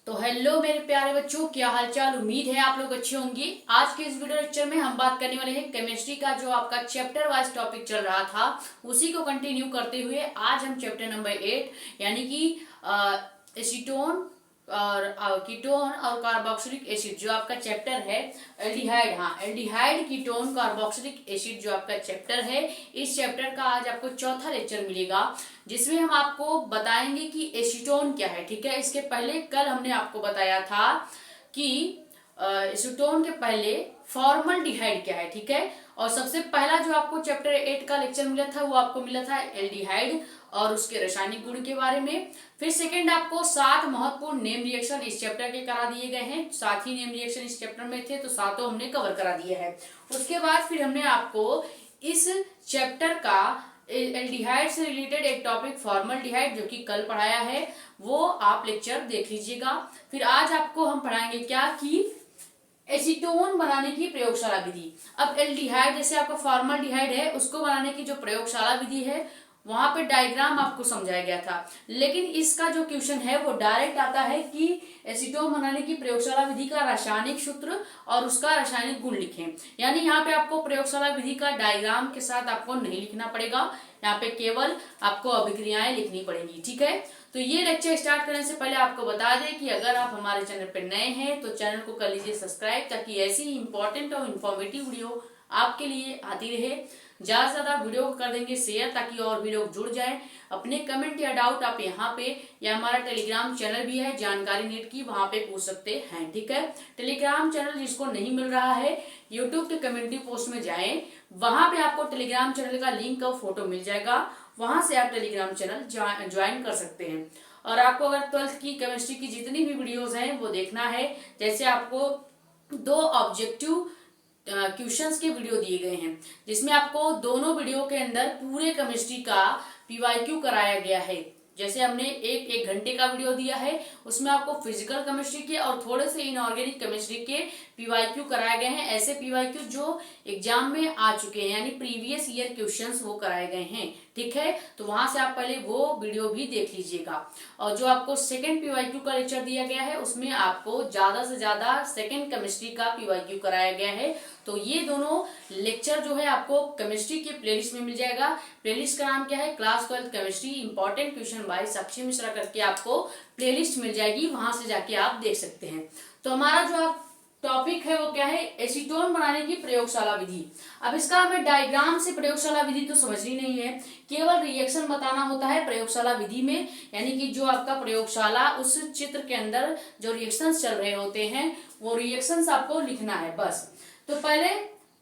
तो हेलो मेरे प्यारे बच्चों, क्या हालचाल। उम्मीद है आप लोग अच्छे होंगे। आज के इस वीडियो लेक्चर में हम बात करने वाले हैं केमिस्ट्री का जो आपका चैप्टर वाइज टॉपिक चल रहा था उसी को कंटिन्यू करते हुए आज हम चैप्टर नंबर 8 यानी कि एसीटोन और कीटोन और कार्बोक्सिलिक एसिड जो आपका चैप्टर है एल्डिहाइड। हाँ, एल्डिहाइड कीटोन कार्बोक्सिलिक एसिड जो आपका चैप्टर है, इस चैप्टर का आज आपको चौथा लेक्चर मिलेगा जिसमें हम आपको बताएंगे कि एसीटोन क्या है। ठीक है, इसके पहले कल हमने आपको बताया था कि एसीटोन के पहले फॉर्मल्डिहाइड क्या है। ठीक है, और सबसे पहला जो आपको चैप्टर 8 का लेक्चर मिला था वो आपको मिला था एल्डिहाइड और उसके रासायनिक गुण के बारे में। फिर सेकंड आपको 7 महत्वपूर्ण नेम रिएक्शन इस चैप्टर के करा दिए गए हैं। 7 ही नेम रिएक्शन इस चैप्टर में थे तो 7 हमने कवर करा दिए हैं। उसके बाद फिर हमने आपको इस चैप्टर का एल्डिहाइड से रिलेटेड एक टॉपिक फॉर्मल्डिहाइड जो कि कल पढ़ाया है वो आप लेक्चर देख लीजिएगा। फिर आज आपको हम पढ़ाएंगे क्या कि एसीटोन बनाने की प्रयोगशाला विधि। अब एल्डिहाइड जैसे आपका फॉर्मल्डिहाइड है उसको बनाने की जो प्रयोगशाला विधि है वहां पे डायग्राम आपको समझाया गया था, लेकिन इसका जो क्वेश्चन है वो डायरेक्ट आता है कि एसीटोन बनाने की प्रयोगशाला विधि का रासायनिक सूत्र और उसका रासायनिक गुण लिखें। यानी यहाँ पे आपको प्रयोगशाला विधि का डायग्राम के साथ आपको नहीं लिखना पड़ेगा, यहाँ पे केवल आपको अभिक्रियाएं लिखनी पड़ेंगी। ठीक है, तो ये लेक्चर स्टार्ट करने से पहले आपको बता दें कि अगर आप हमारे चैनल पर नए हैं तो चैनल को कर लीजिए सब्सक्राइब, ताकि ऐसी ही इंपॉर्टेंट और इन्फॉर्मेटिव वीडियो आपके लिए आती रहे। ज्यादा से ज्यादा वीडियो को कर देंगे शेयर ताकि और भी लोग जुड़ जाए। अपने कमेंट या डाउट आप यहाँ पे या हमारा टेलीग्राम चैनल भी है जानकारी नेट की, वहां पे पूछ सकते हैं। ठीक है, टेलीग्राम चैनल जिसको नहीं मिल रहा है यूट्यूब के कम्युनिटी पोस्ट में जाएं, वहां पे आपको टेलीग्राम चैनल का लिंक और फोटो मिल जाएगा, वहां से आप टेलीग्राम चैनल ज्वाइन कर सकते हैं। और आपको अगर 12th की केमिस्ट्री की जितनी भी वीडियोज हैं वो देखना है, जैसे आपको 2 ऑब्जेक्टिव क्वेश्चंस के वीडियो दिए गए हैं जिसमें आपको दोनों वीडियो के अंदर पूरे केमिस्ट्री का पीवाईक्यू कराया गया है। जैसे हमने एक घंटे का वीडियो दिया है उसमें आपको फिजिकल केमिस्ट्री के और थोड़े से इनऑर्गेनिक केमिस्ट्री के पीवाईक्यू कराए गए हैं। ऐसे पीवाईक्यू जो एग्जाम में आ चुके हैं यानी प्रीवियस ईयर क्वेश्चंस वो कराए गए हैं। ठीक है, तो वहां से आप पहले वो वीडियो भी देख लीजिएगा। और जो आपको सेकंड पीवाईक्यू का लेक्चर दिया गया है उसमें आपको ज्यादा से ज्यादा सेकंड केमिस्ट्री का पीवाईक्यू कराया गया है। तो ये दोनों लेक्चर जो है आपको केमिस्ट्री के प्लेलिस्ट में मिल जाएगा। प्लेलिस्ट का नाम क्या है, class 12 chemistry important question by Sakshi Mishra करके आपको प्लेलिस्ट मिल जाएगी, वहां से जाके आप देख सकते हैं। तो हमारा जो टॉपिक है वो क्या है, एसीटोन बनाने की प्रयोगशाला विधि। अब इसका हमें डायग्राम से प्रयोगशाला विधि तो समझनी नहीं है, केवल रिएक्शन बताना होता है प्रयोगशाला विधि में। यानी कि जो आपका प्रयोगशाला उस चित्र के अंदर जो रिएक्शंस चल रहे होते हैं वो रिएक्शंस आपको लिखना है बस। तो पहले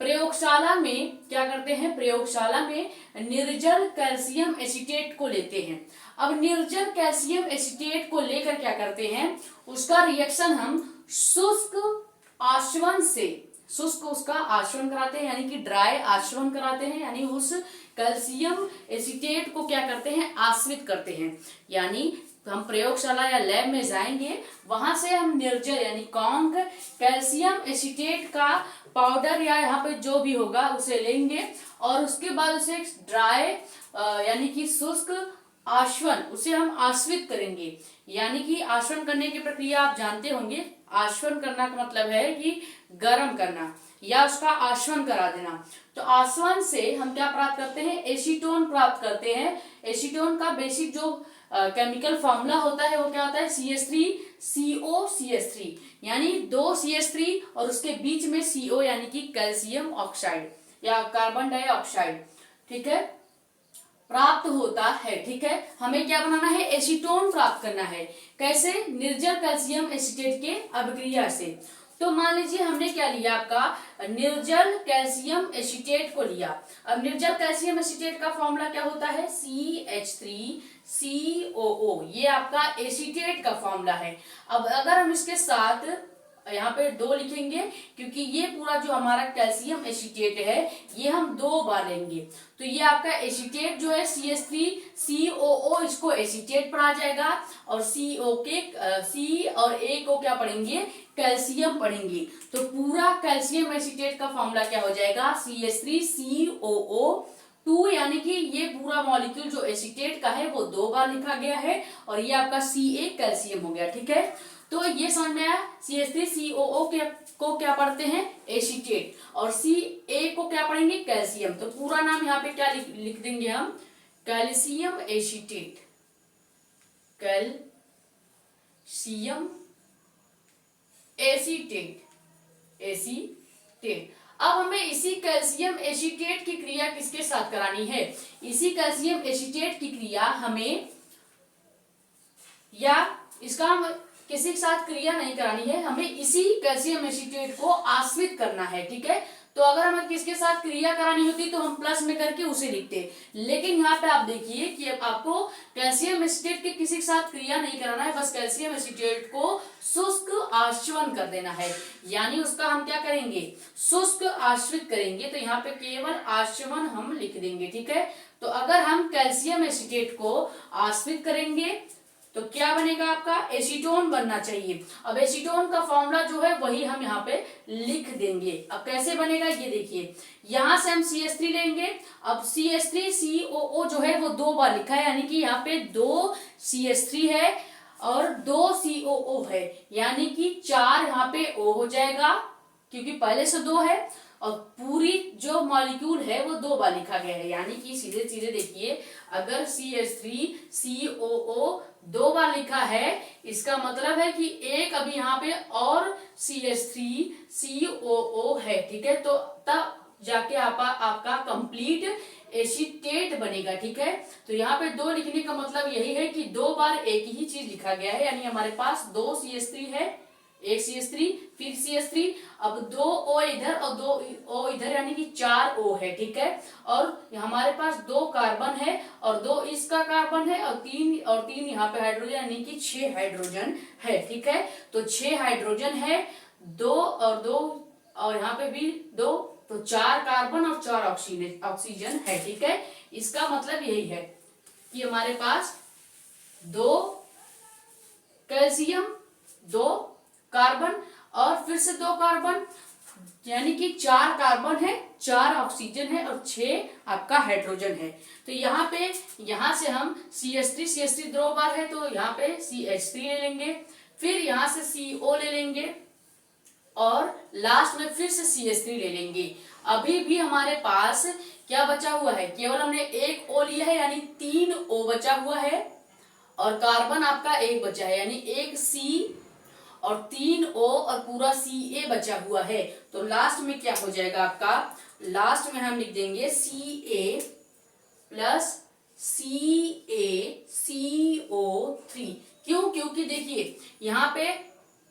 प्रयोगशाला में क्या करते हैं, प्रयोगशाला में निर्जल कैल्शियम एसीटेट को लेते हैं। अब निर्जल कैल्शियम एसीटेट को लेकर क्या करते हैं, उसका रिएक्शन हम शुष्क आश्वन से, शुष्क उसका आश्वन कराते हैं यानी कि ड्राई आश्वन कराते हैं, यानी उस कैल्शियम एसीटेट को क्या करते हैं, आश्वित करते हैं। यानी हम प्रयोगशाला या लैब में जाएंगे, वहां से हम निर्जल यानी कॉन्क कैल्शियम एसीटेट का पाउडर या यहाँ पे जो भी होगा उसे लेंगे और उसके बाद उसे ड्राई यानी कि शुष्क आश्वन उसे हम आश्वित करेंगे। यानी कि आश्वन करने की प्रक्रिया आप जानते होंगे, आश्वन करना का मतलब है कि गर्म करना या उसका आश्वन करा देना। तो आश्वन से हम क्या प्राप्त करते हैं, एसीटोन प्राप्त करते हैं। एसीटोन का बेसिक जो केमिकल फॉर्मूला होता है वो क्या होता है, CH3COCH3 यानी 2 CH3 और उसके बीच में CO यानी कि कैल्शियम ऑक्साइड या कार्बन डाइऑक्साइड। ठीक है, प्राप्त होता है। ठीक है, हमें क्या बनाना है, एसीटोन प्राप्त करना है। कैसे, निर्जल कैल्शियम एसीटेट के अभिक्रिया से। तो मान लीजिए हमने क्या लिया, आपका निर्जल कैल्शियम एसीटेट को लिया। अब निर्जल कैल्शियम एसीटेट का फॉर्मूला क्या होता है, CH3COO, ये आपका एसीटेट का फॉर्मूला है। अब अगर हम इसके साथ यहाँ पे 2 लिखेंगे क्योंकि ये पूरा जो हमारा कैल्शियम एसीटेट है ये हम 2 बार लेंगे, तो ये आपका एसीटेट जो है CH3COO इसको एसीटेट पढ़ा जाएगा और C और A को क्या पढ़ेंगे, कैल्शियम पढ़ेंगे। तो पूरा कैल्शियम एसीटेट का फॉर्मूला क्या हो जाएगा, CH3COO2, यानी कि ये पूरा मॉलिक्यूल जो एसीटेट का है वो 2 बार लिखा गया है और ये आपका Ca कैल्शियम हो गया। ठीक है, तो ये समझ में आया। CH3COO को क्या पढ़ते हैं, एसीटेट, और Ca को क्या पढ़ेंगे, कैल्शियम। तो पूरा नाम यहाँ पे क्या लिख देंगे हम, कैल्शियम एसीटेट, कैल्शियम एसीटेट। अब हमें इसी कैल्शियम एसीटेट की क्रिया किसके साथ करानी है, इसी कैल्शियम एसीटेट की क्रिया हमें, या इसका हम किसी के साथ क्रिया नहीं करानी है, हमें इसी कैल्शियम एसीटेट को आश्रित करना है, ठीक है। तो अगर हमें किसके साथ क्रिया करानी होती तो हम प्लस में करके उसे लिखते, लेकिन यहाँ पे आप देखिए कि अब आपको कैल्शियम एसीटेट के किसी के साथ क्रिया नहीं कराना है, बस कैल्शियम एसीटेट को शुष्क आश्वन कर देना है, यानी उसका हम क्या करेंगे, शुष्क आश्रित करेंगे। तो यहाँ पे केवल आश्वन हम लिख देंगे, ठीक है। तो अगर हम कैल्शियम एसीटेट को आश्रित करेंगे तो क्या बनेगा, आपका एसीटोन बनना चाहिए। अब एसीटोन का फॉर्मूला जो है वही हम यहाँ पे लिख देंगे। अब कैसे बनेगा ये देखिए, यहां से हम CH3 लेंगे। अब CH3COO जो है वो 2 बार लिखा है, यानी कि यहाँ पे 2 CH3 है और 2 COO है, यानी कि 4 यहाँ पे O हो जाएगा, क्योंकि पहले से 2 है, और पूरी जो मॉलिक्यूल है वो 2 बार लिखा गया है, यानी कि सीधे सीधे देखिए, अगर CH3COO 2 बार लिखा है, इसका मतलब है कि एक अभी यहाँ पे और CH3COO है, ठीक है। तो तब जाके आपका कंप्लीट एसीटेट बनेगा, ठीक है। तो यहाँ पे 2 लिखने का मतलब यही है कि 2 बार एक ही चीज लिखा गया है, यानी हमारे पास 2 CH3 है, एक CH3 फिर CH3, अब 2 O इधर और 2 O इधर, यानी कि 4 O है, ठीक है। और हमारे पास 2 कार्बन है और 2 इसका कार्बन है और 3 यहाँ पे हाइड्रोजन, यानी कि 6 हाइड्रोजन है, ठीक है। तो 6 हाइड्रोजन है, 2 और 2 और यहाँ पे भी 2, तो 4 कार्बन और 4 ऑक्सीजन है, ठीक है। इसका मतलब यही है कि हमारे पास 2 कैल्शियम, 2 कार्बन और फिर से 2 कार्बन, यानी कि 4 कार्बन है, 4 ऑक्सीजन है और 6 आपका हाइड्रोजन है। तो यहाँ पे यहां से हम CH3 2 बार है, तो यहाँ पे CH3 ले लेंगे, फिर यहाँ से CO ले लेंगे और लास्ट में फिर से CH3 ले लेंगे। अभी भी हमारे पास क्या बचा हुआ है, केवल हमने एक O लिया है, यानी 3 O बचा हुआ है, और कार्बन आपका एक बचा है, यानी एक C और 3 O और पूरा Ca बचा हुआ है। तो लास्ट में क्या हो जाएगा आपका, लास्ट में हम लिख देंगे Ca प्लस CaCO3। क्यों, क्योंकि देखिए यहाँ पे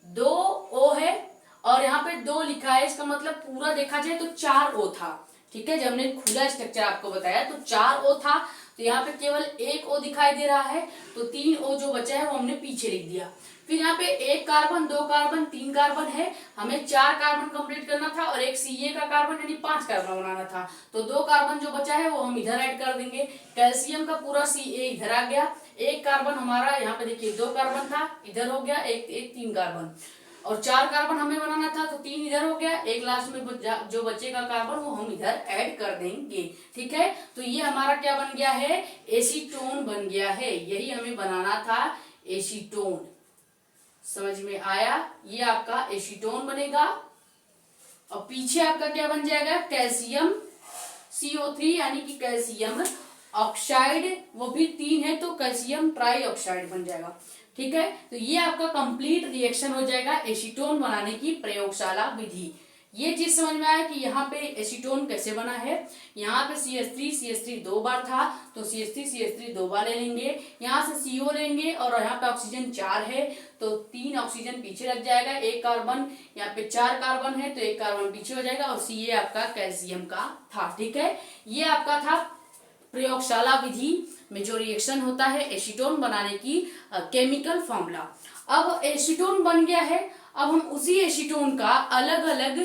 2 O है और यहाँ पे 2 लिखा है, इसका मतलब पूरा देखा जाए तो 4 O था, ठीक है। जब हमने खुला स्ट्रक्चर आपको बताया तो 4 O था, तो यहाँ पे केवल एक O दिखाई दे रहा है, तो 3 O जो बचा है वो हमने पीछे लिख दिया। फिर यहाँ पे 1 कार्बन, 2 कार्बन, 3 कार्बन है, हमें 4 कार्बन कंप्लीट करना था और एक Ca का कार्बन, यानी 5 कार्बन बनाना था। तो 2 कार्बन जो बचा है वो हम इधर ऐड कर देंगे, कैल्शियम का पूरा Ca इधर आ गया, 1 कार्बन हमारा यहाँ पे देखिए 2 कार्बन था, इधर हो गया, एक 3 कार्बन, और 4 कार्बन हमें बनाना था, तो 3 इधर हो गया, एक लास्ट में जो बचेगा कार्बन वो हम इधर ऐड कर देंगे, ठीक है। तो ये हमारा क्या बन गया है, एसीटोन बन गया है। यही हमें बनाना था, एसीटोन। समझ में आया, ये आपका एसीटोन बनेगा। और पीछे आपका क्या बन जाएगा, कैल्शियम CO3, यानी कि कैल्शियम ऑक्साइड, वो भी 3 है तो कैल्शियम ट्राई ऑक्साइड बन जाएगा, ठीक है। तो ये आपका कंप्लीट रिएक्शन हो जाएगा एसीटोन बनाने की प्रयोगशाला विधि। ये चीज समझ में आया कि यहाँ पे एसीटोन कैसे बना है। यहाँ पे CH3 2 बार था, तो CH3 2 बार ले लेंगे, यहाँ से CO लेंगे और यहाँ पे ऑक्सीजन 4 है, तो 3 ऑक्सीजन पीछे लग जाएगा, 1 कार्बन, यहाँ पे 4 कार्बन है तो 1 कार्बन पीछे हो जाएगा, और Ca आपका कैल्शियम का था, ठीक है। ये आपका था प्रयोगशाला विधि में जो रिएक्शन होता है एसीटोन बनाने की केमिकल फॉर्मूला। अब एसीटोन बन गया है, अब हम उसी एसीटोन का अलग अलग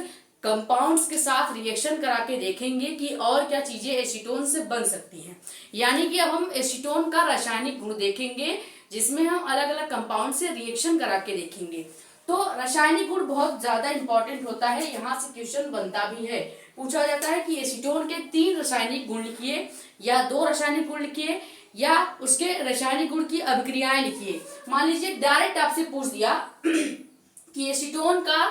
कंपाउंड्स के साथ रिएक्शन करा के देखेंगे कि और क्या चीजें एसीटोन से बन सकती हैं। यानी कि अब हम एसीटोन का रासायनिक गुण देखेंगे, जिसमें हम अलग अलग कंपाउंड से रिएक्शन करा के देखेंगे। तो रासायनिक गुण बहुत ज्यादा इंपॉर्टेंट होता है, यहाँ से क्वेश्चन बनता भी है, पूछा जाता है कि एसीटोन के 3 रासायनिक गुण लिखिए या 2 रासायनिक गुण लिखिए या उसके रासायनिक गुण की अभिक्रियाएं लिखिए। मान लीजिए डायरेक्ट आपसे पूछ दिया कि एसीटोन का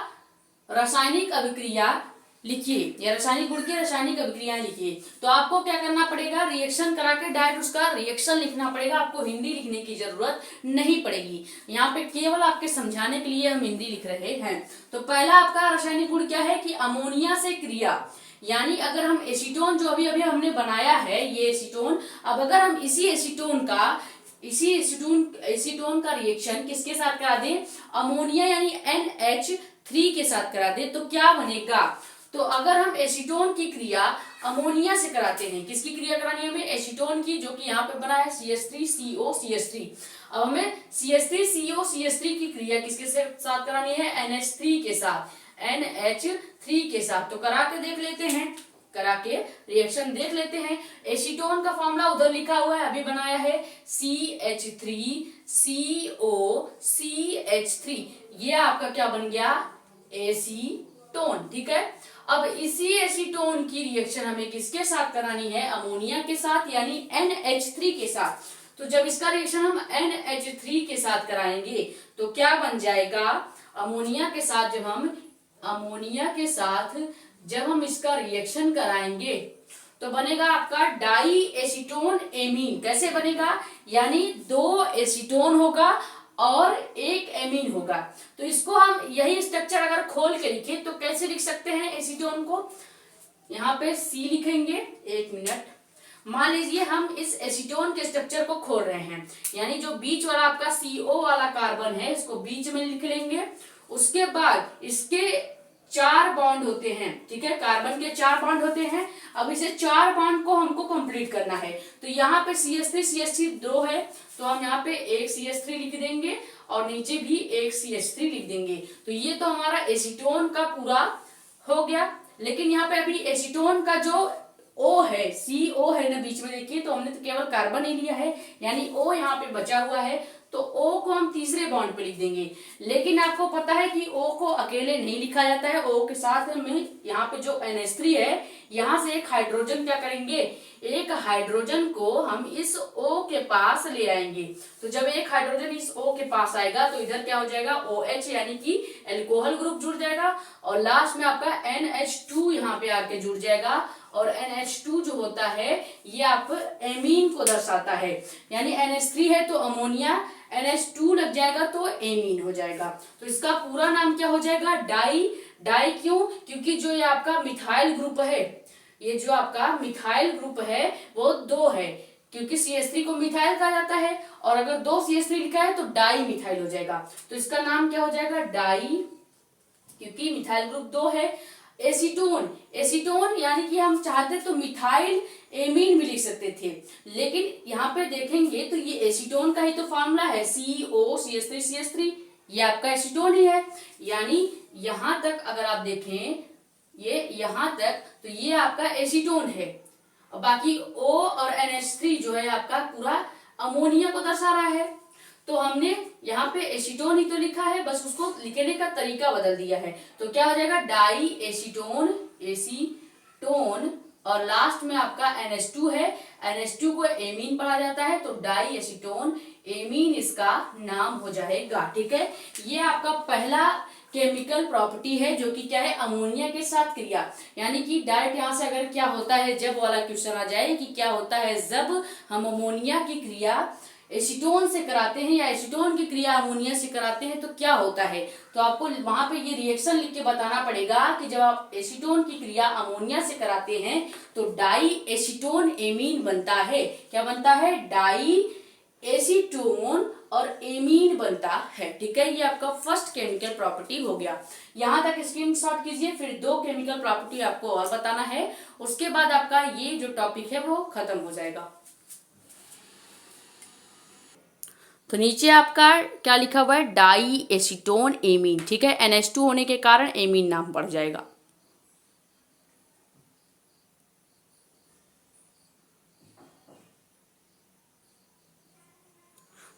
रासायनिक अभिक्रिया लिखिए या रासायनिक गुण की रासायनिक अभिक्रियाएं लिखिए, तो आपको क्या करना पड़ेगा, रिएक्शन करा के डायरेक्ट उसका रिएक्शन लिखना पड़ेगा। आपको हिंदी लिखने की जरूरत नहीं पड़ेगी। यहाँ पे केवल आपके समझाने के लिए हम हिंदी लिख रहे हैं। तो पहला आपका रासायनिक गुण क्या है कि अमोनिया से क्रिया, यानी अगर हम एसीटोन जो अभी अभी हमने बनाया है ये एसीटोन, अब अगर हम इसी एसीटोन का रिएक्शन किसके साथ करा दें, अमोनिया यानी NH3 के साथ करा दें, तो क्या बनेगा। तो अगर हम एसीटोन की क्रिया अमोनिया से कराते हैं, किसकी क्रिया करानी है हमें, एसीटोन की, जो कि यहाँ पे बना है CH3COCH3। अब हमें CH3COCH3 की क्रिया किसके साथ करानी है, NH3 के साथ, NH3 के साथ। तो करा के देख लेते हैं, करा के रिएक्शन देख लेते हैं। एसीटोन का फॉर्मूला उधर लिखा हुआ है, अभी बनाया है, CH3COCH3। ये आपका क्या बन गया, एसीटोन। ठीक है, अब इसी एसीटोन की रिएक्शन हमें किसके साथ करानी है, अमोनिया के साथ, यानी NH3 के साथ। तो जब इसका रिएक्शन हम NH3 के साथ कराएंगे तो क्या बन जाएगा, अमोनिया के साथ जब हम इसका रिएक्शन कराएंगे तो बनेगा आपका डाई एसीटोन एमीन। कैसे बनेगा, यानी 2 एसीटोन होगा और 1 एमीन होगा। तो इसको हम यही स्ट्रक्चर अगर खोल के लिखे तो कैसे लिख सकते हैं एसीटोन को, यहाँ पे C लिखेंगे, 1 मिनट। मान लीजिए हम इस एसीटोन के स्ट्रक्चर को खोल रहे हैं, यानी जो बीच वाला आपका CO वाला कार्बन है इसको बीच में लिख लेंगे। उसके बाद इसके 4 बॉन्ड होते हैं, ठीक है, कार्बन के 4 बॉन्ड होते हैं। अब इसे 4 बॉन्ड को हमको कंप्लीट करना है। तो यहाँ पे CH3 2 है, तो हम यहाँ पे 1 CH3 लिख देंगे और नीचे भी 1 CH3 लिख देंगे। तो ये तो हमारा एसीटोन का पूरा हो गया। लेकिन यहाँ पे अभी एसीटोन का जो O है, CO है ना बीच में, देखिए, तो हमने तो केवल कार्बन ही लिया है, यानी O यहाँ पे बचा हुआ है, तो O को हम तीसरे बॉन्ड पे लिख देंगे। लेकिन आपको पता है कि O को अकेले नहीं लिखा जाता है, O के साथ में यहाँ पे जो NH3 है, यहाँ से एक हाइड्रोजन क्या करेंगे, एक हाइड्रोजन को हम इस O के पास ले आएंगे। तो जब एक हाइड्रोजन इस O के पास आएगा तो इधर क्या हो जाएगा, OH यानी कि एल्कोहल ग्रुप जुड़ जाएगा, और लास्ट में आपका NH2 यहाँ पे आके जुड़ जाएगा। और NH2 जो होता है ये आप एमीन को दर्शाता है, यानी NH3 है तो अमोनिया, NH2 लग जाएगा तो एमीन हो जाएगा। तो इसका पूरा नाम क्या हो जाएगा, डाई क्यों, क्योंकि जो ये आपका मिथाइल ग्रुप है, ये जो आपका मिथाइल ग्रुप है वो 2 है, क्योंकि CH3 को मिथाइल कहा जाता है, और अगर 2 CH3 लिखा है तो डाई मिथाइल हो जाएगा। तो इसका नाम क्या हो जाएगा, डाई, क्योंकि मिथाइल ग्रुप 2 है। एसीटोन यानी कि हम चाहते तो मिथाइल एमीन भी लिख सकते थे, लेकिन यहाँ पे देखेंगे तो ये एसीटोन का ही तो फॉर्मूला है, COCH3CH3, ये आपका एसीटोन ही है। यानी यहाँ तक अगर आप देखें, ये यहाँ तक तो ये आपका एसीटोन है, और बाकी O और NH3 जो है आपका पूरा अमोनिया को दर्शा रहा है। तो हमने यहाँ पे एसीटोन ही तो लिखा है, बस उसको लिखने का तरीका बदल दिया है। तो क्या हो जाएगा, डाई एसीटोन, और लास्ट में आपका NH2 है, NH2 को एमीन पढ़ा जाता है, तो डाई एसीटोन एमीन इसका नाम हो जाएगा। ठीक है, ये आपका पहला केमिकल प्रॉपर्टी है जो कि क्या है, अमोनिया के साथ क्रिया। यानी कि डायरेक्ट यहाँ से अगर क्या होता है जब वाला क्वेश्चन आ जाए कि क्या होता है जब हम अमोनिया की क्रिया एसीटोन से कराते हैं या एसीटोन की क्रिया अमोनिया से कराते हैं तो क्या होता है, तो आपको वहां पे ये रिएक्शन लिख के बताना पड़ेगा कि जब आप एसीटोन की क्रिया अमोनिया से कराते हैं तो डाई एसीटोन एमीन बनता है। क्या बनता है, डाई एसीटोन और एमीन बनता है। ठीक है, ये आपका फर्स्ट केमिकल प्रॉपर्टी हो गया। यहां तक स्क्रीनशॉट कीजिए, फिर 2 केमिकल प्रॉपर्टी आपको और बताना है, उसके बाद आपका ये जो टॉपिक है वो खत्म हो जाएगा। तो नीचे आपका क्या लिखा हुआ है, डाई एसीटोन एमीन। ठीक है, NH2 होने के कारण एमीन नाम पड़ जाएगा।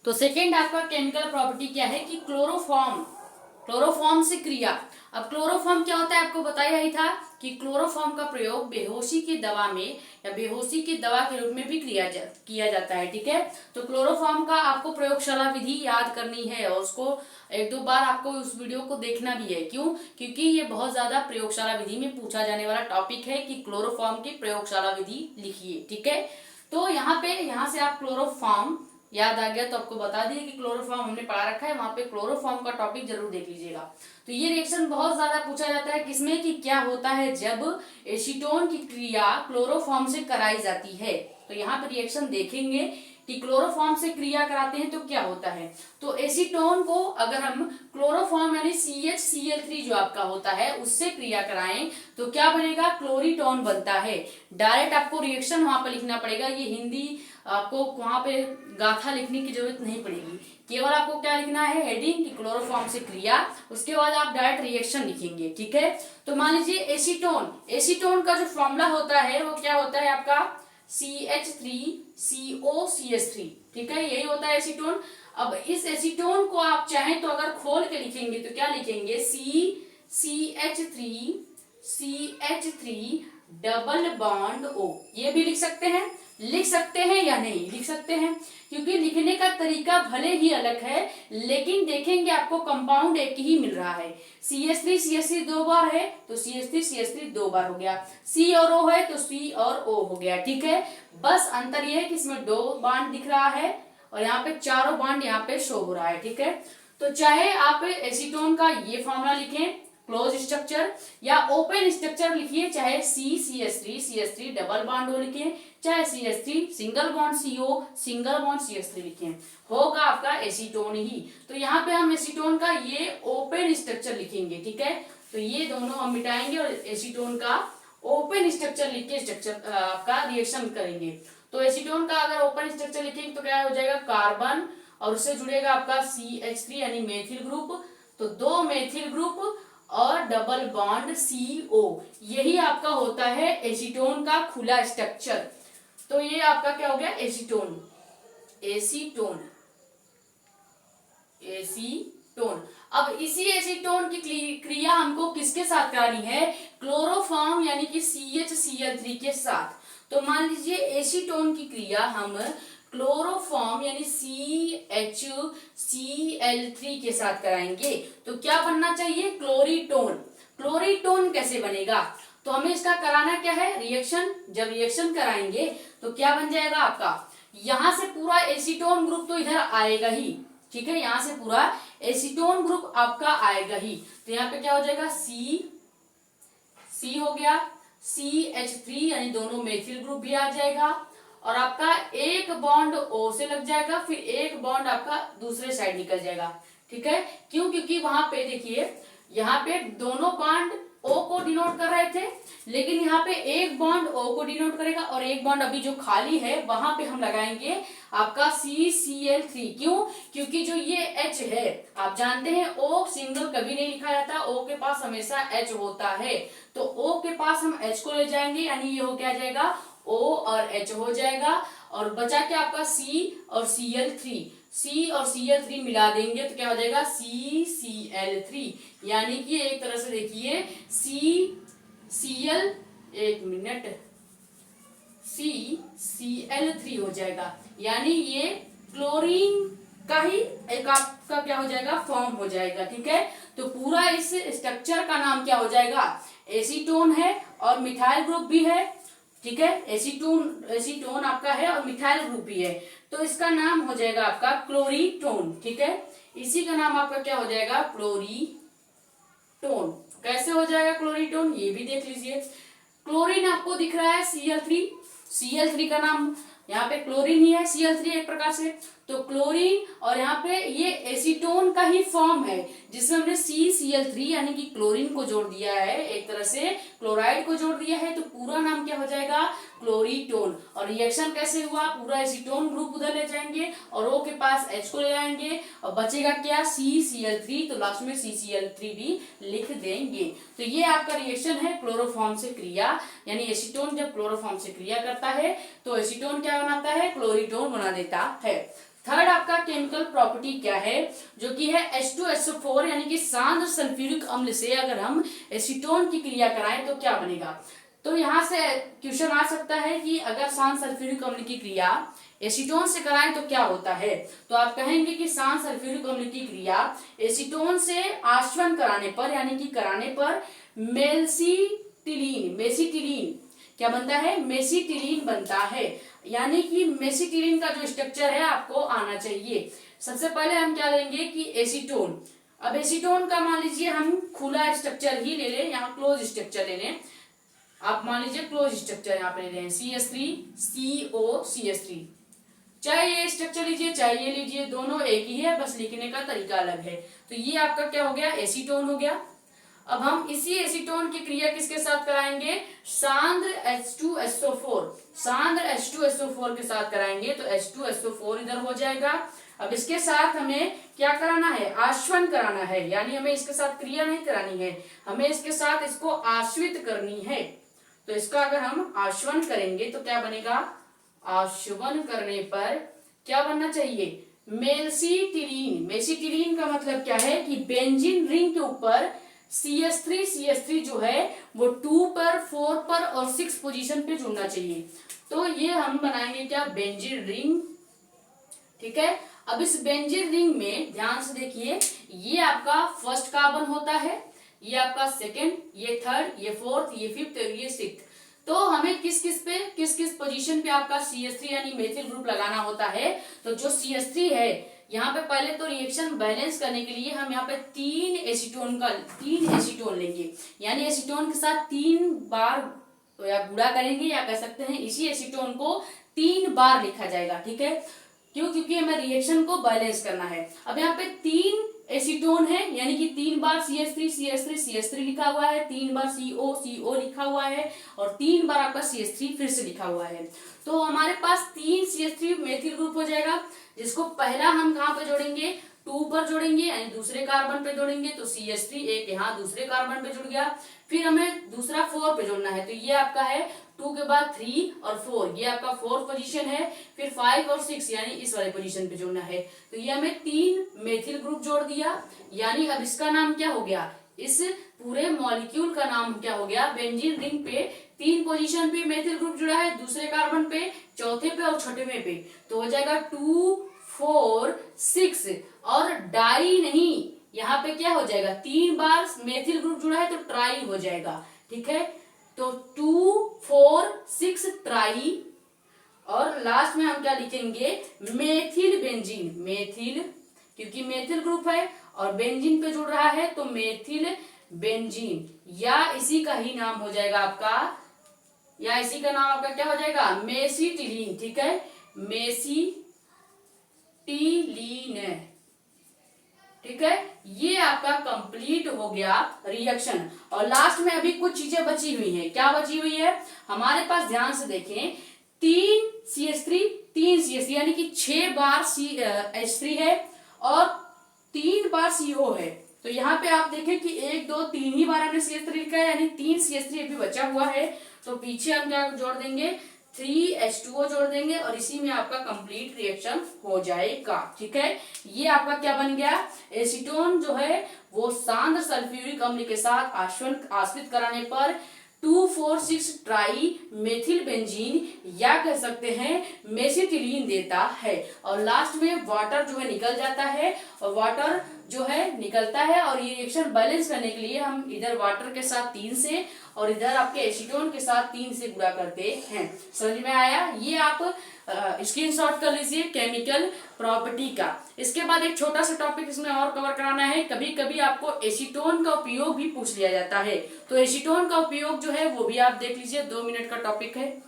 तो सेकेंड आपका केमिकल प्रॉपर्टी क्या है कि क्लोरोफॉर्म से क्रिया। अब क्लोरोफॉर्म क्या होता है आपको बताया ही था कि क्लोरोफॉर्म का प्रयोग बेहोशी की दवा में या बेहोशी की दवा के रूप में भी किया जाता है। ठीक है, तो क्लोरोफॉर्म का आपको प्रयोगशाला विधि याद करनी है और उसको एक दो बार आपको उस वीडियो को देखना भी है। क्यों? क्योंकि ये बहुत ज्यादा प्रयोगशाला विधि में पूछा जाने वाला टॉपिक है कि क्लोरोफॉर्म की प्रयोगशाला विधि लिखिए। ठीक है, तो यहाँ से आप क्लोरोफॉर्म याद आ गया तो आपको बता दिए कि क्लोरोफॉर्म हमने पढ़ा रखा है, वहां पे क्लोरोफॉर्म का टॉपिक जरूर देख लीजिएगा। तो ये रिएक्शन बहुत ज्यादा पूछा जाता है किसमें, कि क्या होता है जब एसीटोन की क्रिया क्लोरोफॉर्म से कराई जाती है। तो यहाँ पे रिएक्शन देखेंगे कि क्लोरोफॉर्म से क्रिया कराते हैं तो क्या होता है। तो एसीटोन को अगर हम क्लोरोफॉर्म यानी CHCl3 जो आपका होता है उससे क्रिया कराएं तो क्या बनेगा, क्लोरीटोन बनता है। डायरेक्ट आपको रिएक्शन वहां पर लिखना पड़ेगा, ये हिंदी आपको वहां पे गाथा लिखने की जरूरत नहीं पड़ेगी, केवल आपको क्या लिखना है, हेडिंग, कि क्लोरोफॉर्म से क्रिया, उसके बाद आप डायरेक्ट रिएक्शन लिखेंगे। ठीक है, तो मान लीजिए एसीटोन का जो फॉर्मूला होता है वो क्या होता है आपका CH3COCH3। ठीक है, यही होता है एसीटोन। अब इस एसीटोन को आप चाहें तो अगर खोल के लिखेंगे तो क्या लिखेंगे, CH3 डबल बॉन्ड O। ये भी लिख सकते हैं या नहीं लिख सकते हैं, क्योंकि लिखने का तरीका भले ही अलग है लेकिन देखेंगे आपको कंपाउंड एक ही मिल रहा है। CH3 दो बार है तो CH3 दो बार हो गया, C और O है तो C और O हो गया। ठीक है, बस अंतर यह है कि इसमें दो बॉन्ड दिख रहा है और यहाँ पे चारों बॉन्ड यहाँ पे शो हो रहा है। ठीक है, तो चाहे आप एसीटोन का ये फॉर्मूला लिखें क्लोज स्ट्रक्चर या ओपन स्ट्रक्चर लिखिए, चाहे CH3 डबल बॉन्ड O लिखिए, चाहे CH3 single bond CO single bond CH3 लिखें, होगा आपका एसीटोन ही। तो यहाँ पे हम एसीटोन का ये ओपन स्ट्रक्चर लिखेंगे। ठीक है, तो ये दोनों हम मिटाएंगे और एसीटोन का ओपन स्ट्रक्चर लिख के स्ट्रक्चर आपका रिएक्शन करेंगे। तो एसीटोन का अगर ओपन स्ट्रक्चर लिखेंगे तो क्या हो जाएगा, कार्बन और उससे जुड़ेगा आपका CH3 यानी मेथिल ग्रुप, तो दो मेथिल ग्रुप और डबल बॉन्ड CO, यही आपका होता है एसीटोन का खुला स्ट्रक्चर। तो ये आपका क्या हो गया, एसीटोन। अब इसी एसीटोन की क्रिया हमको किसके साथ करानी है, क्लोरोफॉर्म यानी कि CHCl3 के साथ। तो मान लीजिए एसीटोन की क्रिया हम क्लोरोफॉर्म यानी CHCl3 के साथ कराएंगे तो क्या बनना चाहिए, क्लोरीटोन कैसे बनेगा, तो हमें इसका कराना क्या है, रिएक्शन। जब रिएक्शन कराएंगे तो क्या बन जाएगा आपका, यहां से पूरा एसीटोन ग्रुप तो इधर आएगा ही। ठीक है, यहां से पूरा एसीटोन ग्रुप आपका आएगा ही, तो यहाँ पे क्या हो जाएगा, C हो गया, CH3 यानी दोनों मेथिल ग्रुप भी आ जाएगा और आपका एक बॉन्ड O से लग जाएगा, फिर एक बॉन्ड आपका दूसरे साइड निकल जाएगा। ठीक है, क्यों, क्योंकि वहां पे देखिए यहाँ पे दोनों बॉन्ड O को डिनोट कर रहे थे, लेकिन यहाँ पे एक बॉन्ड O को डिनोट करेगा और एक बॉन्ड अभी जो खाली है वहां पे हम लगाएंगे आपका CCl3। क्यों, क्योंकि जो ये H है आप जानते हैं O सिंगल कभी नहीं लिखा जाता, O के पास हमेशा H होता है, तो O के पास हम H को ले जाएंगे यानी ये हो क्या जाएगा, O और H हो जाएगा और बचा क्या आपका C और Cl3 मिला देंगे तो क्या हो जाएगा, CCl3, यानी कि एक तरह से देखिए CCl3 हो जाएगा, यानी ये क्लोरीन का ही एक आपका क्या हो जाएगा, फॉर्म हो जाएगा। ठीक है, तो पूरा इस स्ट्रक्चर का नाम क्या हो जाएगा, एसीटोन है और मिथाइल ग्रुप भी है। ठीक है, एसीटोन आपका है और मिथाइल ग्रुप भी है, तो इसका नाम हो जाएगा आपका क्लोरीटोन। ठीक है, इसी का नाम आपका क्या हो जाएगा, क्लोरीटोन। कैसे हो जाएगा क्लोरीटोन, ये भी देख लीजिए। क्लोरीन आपको दिख रहा है Cl3 का नाम यहाँ पे क्लोरीन ही है, Cl3 एक प्रकार से, तो क्लोरीन और यहाँ पे ये एसीटोन का ही फॉर्म है जिसमें हमने CCl3 यानी कि क्लोरीन को जोड़ दिया है, एक तरह से क्लोराइड को जोड़ दिया है, तो पूरा नाम क्या हो जाएगा, क्लोरीटोन। और रिएक्शन कैसे हुआ, पूरा एसीटोन ग्रुप उधर ले जाएंगे और O के पास H को ले आएंगे और बचेगा क्या, CCl3, तो लास्ट में CCl3 भी लिख देंगे। तो ये आपका रिएक्शन है क्लोरोफॉर्म से क्रिया, यानी एसीटोन जब क्लोरोफॉर्म से क्रिया करता है तो एसीटोन क्या बनाता है, क्लोरीटोन बना देता है। थर्ड आपका केमिकल प्रॉपर्टी क्या है, जो कि है H2SO4, यानी कि सांद्र सल्फ्यूरिक अम्ल से अगर हम एसीटोन की क्रिया कराएं तो क्या बनेगा। तो यहाँ से क्वेश्चन आ सकता है कि अगर सांद्र सल्फ्यूरिक अम्ल की क्रिया एसीटोन से कराएं तो क्या होता है। तो आप कहेंगे कि सांद्र सल्फ्यूरिक अम्ल की क्रिया एसीटोन से आश्वन कराने पर, यानी कि कराने पर मेसिटिलीन क्या बनता है, मेसिटिलीन बनता है। यानी कि मेसिटिलीन का जो स्ट्रक्चर है आपको आना चाहिए। सबसे पहले हम क्या लेंगे कि एसीटोन। अब एसीटोन का मान लीजिए हम खुला स्ट्रक्चर ही ले लें, यहाँ क्लोज स्ट्रक्चर ले लें। आप मान लीजिए क्लोज स्ट्रक्चर यहाँ पे ले लें, CH3COCH3, चाहे ये स्ट्रक्चर लीजिए चाहे ये लीजिए, दोनों एक ही है, बस लिखने का तरीका अलग है। तो ये आपका क्या हो गया, एसीटोन हो गया। अब हम इसी एसीटोन की क्रिया किसके साथ कराएंगे, सांद्र H2SO4, सांद्र H2SO4 के साथ कराएंगे तो H2SO4 इधर हो जाएगा। अब इसके साथ हमें क्या कराना है, आश्वन कराना है, यानी हमें इसके साथ क्रिया नहीं करानी है, हमें इसके साथ इसको आश्वित करनी है। तो इसका अगर हम आश्वन करेंगे तो क्या बनेगा, आश्वन करने पर क्या बनना चाहिए, मेसिटिलीन। मेसिटिलीन का मतलब क्या है कि बेंजीन रिंग के ऊपर CH3 जो है वो 2 पर, 4 पर और 6 पोजीशन पे जुड़ना चाहिए। तो ये हम बनाएंगे क्या, बेंजीन रिंग। ठीक है, अब इस बेंजीन रिंग में ध्यान से देखिए, ये आपका फर्स्ट कार्बन होता है, ये आपका सेकेंड, ये थर्ड, ये फोर्थ, ये फिफ्थ और ये सिक्स्थ। तो हमें किस किस पोजीशन पे आपका CH3 यानी मेथिल ग्रुप लगाना होता है। तो जो CH3 है यहाँ पे पहले तो रिएक्शन बैलेंस करने के लिए हम यहाँ पे तीन एसीटोन लेंगे, यानी एसीटोन के साथ 3 बार तो या गुणा करेंगे, या कह सकते हैं इसी एसीटोन को 3 बार लिखा जाएगा। ठीक है, क्यों, क्योंकि हमें रिएक्शन को बैलेंस करना है। अब यहाँ पे 3 एसीटोन है, यानी कि 3 बार CH3 लिखा हुआ है, 3 बार CO लिखा हुआ है और 3 बार आपका CH3 फिर से लिखा हुआ है। तो हमारे पास 3 CH3 मेथिल ग्रुप हो जाएगा, जिसको पहला हम कहाँ पे जोड़ेंगे, 2 पर जोड़ेंगे, यानी दूसरे कार्बन पे जोड़ेंगे। तो CH3 एक यहाँ दूसरे कार्बन पे जुड़ गया, फिर हमें दूसरा 4 पे जोड़ना है। तो ये आपका है 2 के बाद 3 और 4, ये आपका 4th पोजीशन है। फिर 5 और 6 यानी इस वाले पोजीशन पे जोड़ना है। तो ये हमें 3 मेथिल ग्रुप जोड़ दिया, यानी अब इसका नाम क्या हो गया, इस पूरे मॉलिक्यूल का नाम क्या हो गया, बेंजीन रिंग पे 3 पोजीशन पे मेथिल ग्रुप जुड़ा है, दूसरे कार्बन पे, चौथे पे और छठवें पे। तो हो जाएगा 2, 4, 6 और डाई नहीं, यहाँ पे क्या हो जाएगा, 3 बार मेथिल ग्रुप जुड़ा है तो ट्राई हो जाएगा। ठीक है, तो 2, 4, 6 ट्राई, और लास्ट में हम क्या लिखेंगे, मेथिल बेंजीन। मेथिल, क्योंकि मेथिल ग्रुप है और बेंजीन पे जुड़ रहा है तो मेथिल बेंजीन, या इसी का ही नाम हो जाएगा आपका, या इसी का नाम आपका क्या हो जाएगा, मेसिटिलीन। ठीक है, मेसिटिलीन। ठीक है, ये आपका कंप्लीट हो गया रिएक्शन। और लास्ट में अभी कुछ चीजें बची हुई हैं। क्या बची हुई है, हमारे पास ध्यान से देखें, 3 CH3 यानी कि 6 बार H3 है और 3 बार CO है। तो यहाँ पे आप देखें कि 1, 2, 3 ही बार हमने CH3 लिखा है, यानी 3 CH3 अभी बचा हुआ है। तो पीछे हम क्या जोड़ देंगे, 3H2O जोड़ देंगे और इसी में आपका कंप्लीट रिएक्शन हो जाएगा। ठीक है, ये आपका क्या बन गया, एसीटोन जो है वो सांद्र सल्फ्यूरिक अम्ल के साथ आश्वित कराने पर 2,4,6 ट्राई मेथिल बेंजीन, या कह सकते हैं मेसिटिलीन देता है। और लास्ट में वाटर जो है निकल जाता है, और वाटर जो है निकलता है, और ये रिएक्शन बैलेंस करने के लिए हम इधर वाटर के साथ 3 से और इधर आपके एसीटोन के साथ 3 से गुणा करते हैं। समझ में आया, ये आप स्क्रीनशॉट कर लीजिए केमिकल प्रॉपर्टी का। इसके बाद एक छोटा सा टॉपिक इसमें और कवर कराना है, कभी कभी आपको एसीटोन का उपयोग भी पूछ लिया जाता है। तो एसीटोन का उपयोग जो है वो भी आप देख लीजिए, 2 मिनट का टॉपिक है।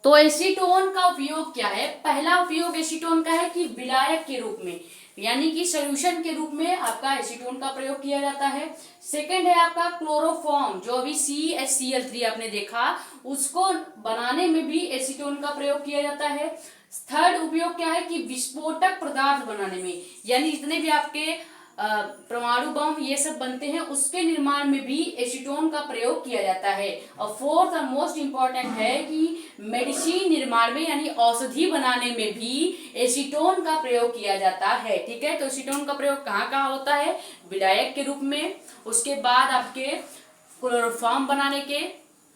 तो एसीटोन का उपयोग क्या है? पहला उपयोग एसीटोन का है कि विलायक के रूप में, यानी कि सोल्यूशन के रूप में आपका एसीटोन का प्रयोग किया जाता है। सेकंड है आपका क्लोरोफॉर्म, जो अभी CHCl3 आपने देखा, उसको बनाने में भी एसीटोन का प्रयोग किया जाता है। थर्ड उपयोग क्या है कि विस्फोटक पदार्थ बनाने में, यानी जितने भी आपके परमाणु बम ये सब बनते हैं उसके निर्माण में भी एसीटोन का प्रयोग किया जाता है। और फोर्थ और मोस्ट इंपॉर्टेंट है कि मेडिसिन निर्माण में, यानी औषधि बनाने में भी एसीटोन का प्रयोग किया जाता है। ठीक है, तो एसीटोन का प्रयोग कहाँ कहाँ होता है? विलायक के रूप में, उसके बाद आपके क्लोरोफॉर्म बनाने के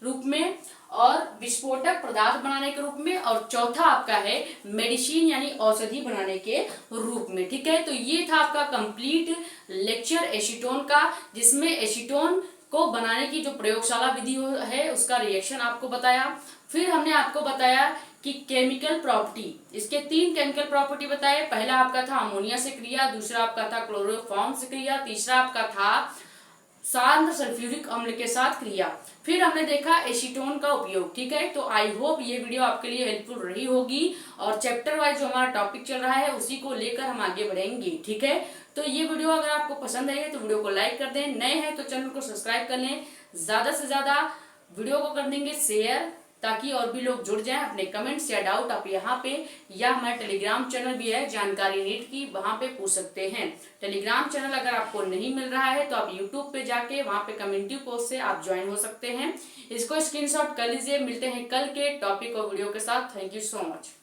रूप में, और विस्फोटक पदार्थ बनाने के रूप में, और चौथा आपका है मेडिसिन यानी औषधि बनाने के रूप में। ठीक है, तो ये था आपका कंप्लीट लेक्चर एसीटोन का, जिसमें एसीटोन को बनाने की जो प्रयोगशाला विधि है उसका रिएक्शन आपको बताया। फिर हमने आपको बताया कि केमिकल प्रॉपर्टी, इसके 3 केमिकल प्रॉपर्टी बताए। पहला आपका था अमोनिया से क्रिया, दूसरा आपका था क्लोरोफॉर्म से क्रिया, तीसरा आपका था शांत सल्फ्यूरिक अम्ल के साथ क्रिया। फिर हमने देखा एसीटोन का उपयोग। ठीक है, तो आई होप ये वीडियो आपके लिए हेल्पफुल रही होगी, और चैप्टर वाइज जो हमारा टॉपिक चल रहा है उसी को लेकर हम आगे बढ़ेंगे। ठीक है, तो ये वीडियो अगर आपको पसंद आई है तो वीडियो को लाइक कर दें, नए हैं तो चैनल को सब्सक्राइब कर लें, ज्यादा से ज्यादा वीडियो को कर देंगे शेयर, ताकि और भी लोग जुड़ जाएं। अपने कमेंट्स या डाउट आप यहाँ पे, या हमारा टेलीग्राम चैनल भी है जानकारी नीट की, वहां पे पूछ सकते हैं। टेलीग्राम चैनल अगर आपको नहीं मिल रहा है तो आप यूट्यूब पे जाके वहां पे कम्युनिटी पोस्ट से आप ज्वाइन हो सकते हैं। इसको स्क्रीनशॉट कर लीजिए। मिलते हैं कल के टॉपिक और वीडियो के साथ। Thank you so much.